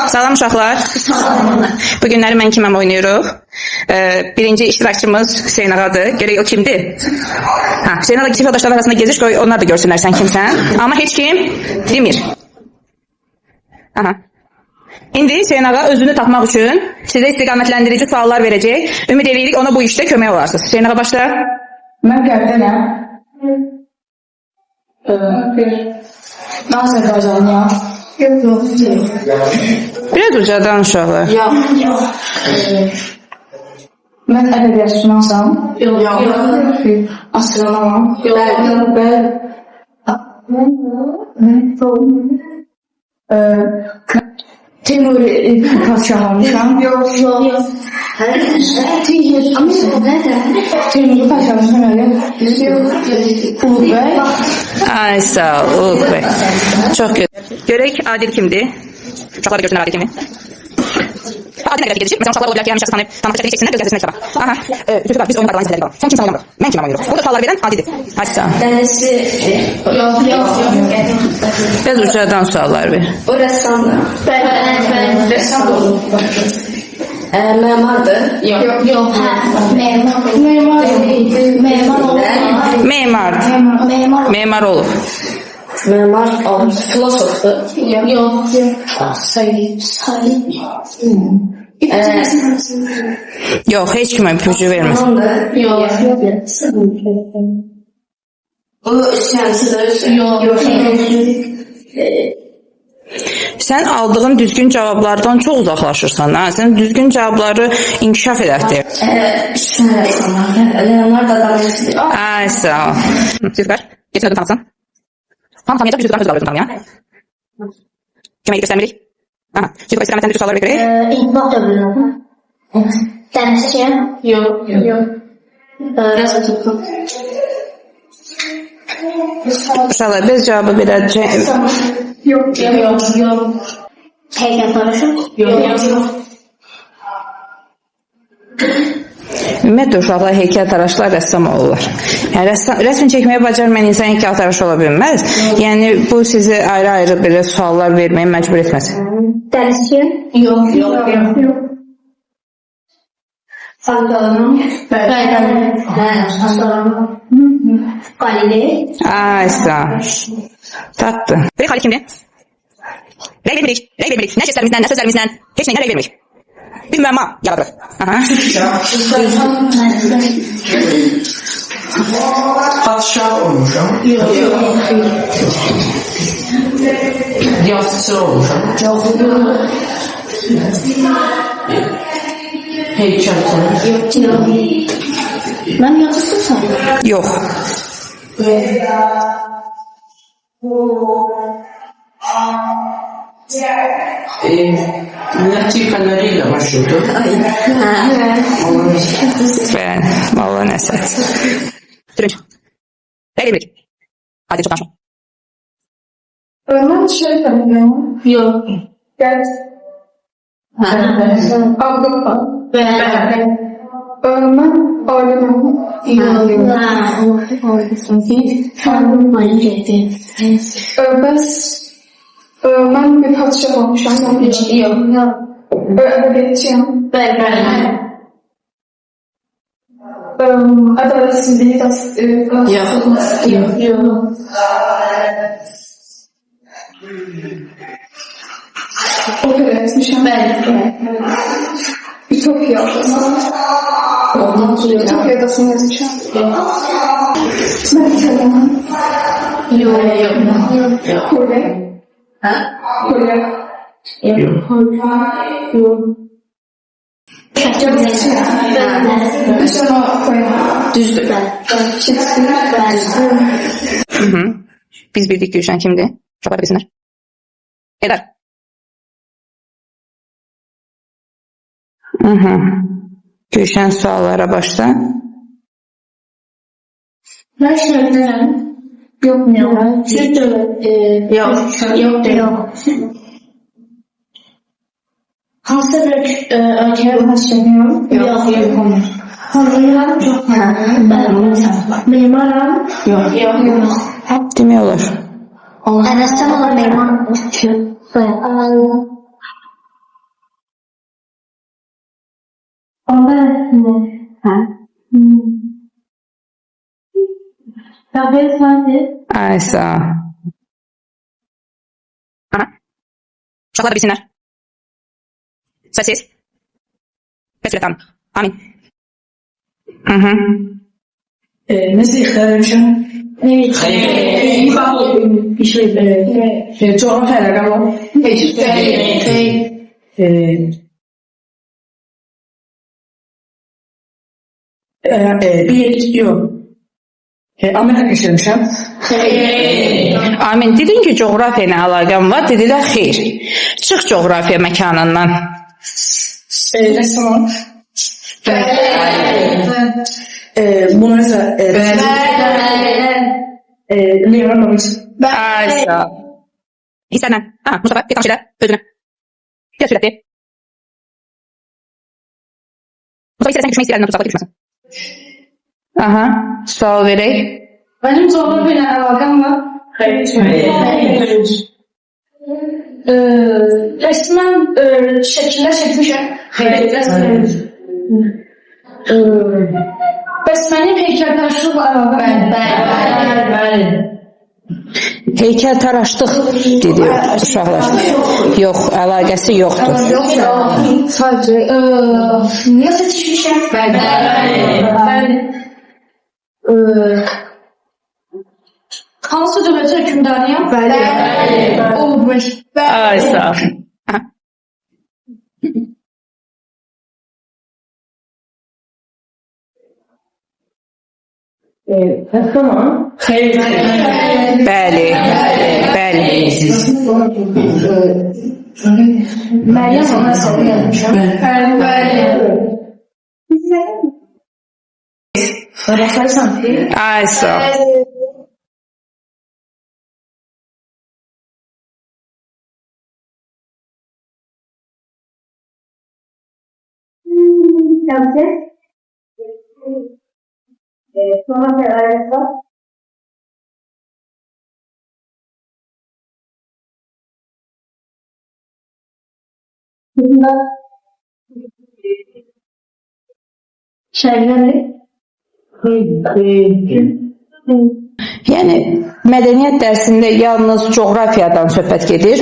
Salam uşaqlar. Bu günləri mən kiməm oynayırıq? Birinci iştirakçımız Hüseyin ağadır. Görək o kimdir? Hüseyin ağa gizli yoldaşlar arasında gezir, qoy onlar da görsünlər sən kimsən. Amma heç kim demir. İndi Hüseyin ağa özünü tapmaq üçün sizə istiqamətlendirici suallar verəcək. Ümid edirik ona bu işdə kömək olarsınız. Hüseyin ağa başla. Mən Qərdənəm. Mən Azərbaycanlıyam. Biraz ucadan uşaqlar. Mən ədəbiyyatçınansam. Astronomam. Teymur padşahıymışam. Teymur padşahıymışam. Uluq bəy. Ay sağ ol, Uluq bəy. Çox gözəl. Görək Adil kimdir? Uşaqlar da görsünlər Adil kimi. Adil nə qədər gedəcək? Məsələn, uşaqlar ola bilər ki, yarım tanıyıb, tanımaq çəkəcək çəksinlər, göz gəzdirsinlər kitaba. Çocuklar, biz oyun qaydalarını izlədik. Sən kimsən oynamırıq? Mən kiməm oynayırıq? Burada suallar verən Adildir. Hadi sağ ol. Dənisi Biraz ucadan suallar ver. o rəssamdır. Bəli, rəssam olur. Məmardır. Yox. Memar olub. Memar olub. Filosofdur. Yox. Yox, heç kimə ipucu verməz. Yox. O siyasidir. Yox. Sən aldığın düzgün cavablardan çox uzaqlaşırsan. Sən düzgün cavabları inkişaf edəkdir. Leonardo da Vinci. Ay sağ ol. Çocuklar, geçin ödün tanısan. Tam tanıyacaq, bir sözü ödün tanıyan. Köməklik göstərmirik. Çocuklar, istiqamətlendirici suallar verək. İntibah dövründə. Dənizçiyəm. Yox. Rəsm tutqun. Uşaqlar, biz cavabı verəcək. Yox. Heykəltaraşım. Yox. Ümumiyyətlə, uşaqlar heykəltaraşlar rəssam olurlar. Yəni, rəsm çəkməyə bacarmayan insan heykəltaraş ola bilməz. Yəni, bu sizi ayrı-ayrı belə suallar verməyə məcbur etməz. Dənizçiyəm. Yox. Astronom. Astronom. Galilei. Ay sağ ol. Tapdın. Verək Xalid kimdir? Rəy vermirik. Nə jestlərimizdən, nə sözlərimizdən, heç nəyinə rəy vermirik. Bir müəmma yaradırıq. Padşah olmuşam. Yazıcı olmuşam. Heykeltaraş. Mən yazısızam. Yox. Latifələriylə başlıyordu. Bəli, valla nəsət. Türünç. Rəy vermirik. Hadi çox danışma. Mən tanıyam. Yox. Gəl. Avrupa. Mən aliməm. Bəs mən bir padşah olmuşam. Yox. Ədəbiyyatçıyam. Bəli. Ədalətsizliyi Yox. opera etmişəm. Ütopiyadasın. Ütopiyadasın yazmışam. Mən İtalyanım. Yox. Kore. Kore. Yox. Sonra koyam. Düzdür. Biz bildik Gülşən kimdir? Uşaqlar bilsinlər. Edər. Gülşən suallara başla. Mən şəhərlərəm. Yox. Yox. Hansı bir ölkəyə başlayıram? Yox. Hazırlayıram. Memarım. Yox. Demək olar. Rəssam olan memar. Ay sağ ol. Aha. Uşaqlar da bilsinlər. Səssiz. Və sürət amin. Hı. Nasıl ihtiyarlamışım? Coğrafya alakam var. Bir yok. Amerika geçirmişim. Amin. Dedin ki, coğrafiya ilə əlaqəm var. Dedilər, xeyr. Çıx coğrafiya məkanından. Restoran. Bunlar ise Leonardo da Vinci. Ay sağ ol. Hisslərlə. Mustafa, get tanış elə özünü. Gəl sürətli. Mustafa, istərsən düşmək istəyərlərindən Mustafa düşməsin. Aha, sual verək. Benim coğrafyayla alakam var. Resmen şekiller çekmişim. Bəs mənim heykəltaraşlıqla əlaqəm Heykəl taraşdıq, dedi uşaqlar. Yox, əlaqəsi yoxdur. Sadece niye seçmişim? Hansı dövlətə hökmdarıyam? Olur. Ay sağ ol. Aha. Tamam. Hayır. Bəli, bəli. Meryem ona söylemişim. Bakarsan. Ay sağ ol. Yəni, mədəniyyət dərsində yalnız coğrafiyadan söhbət gedir.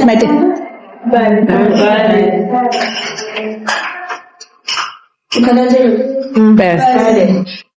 Bu kadar değil. Bəli.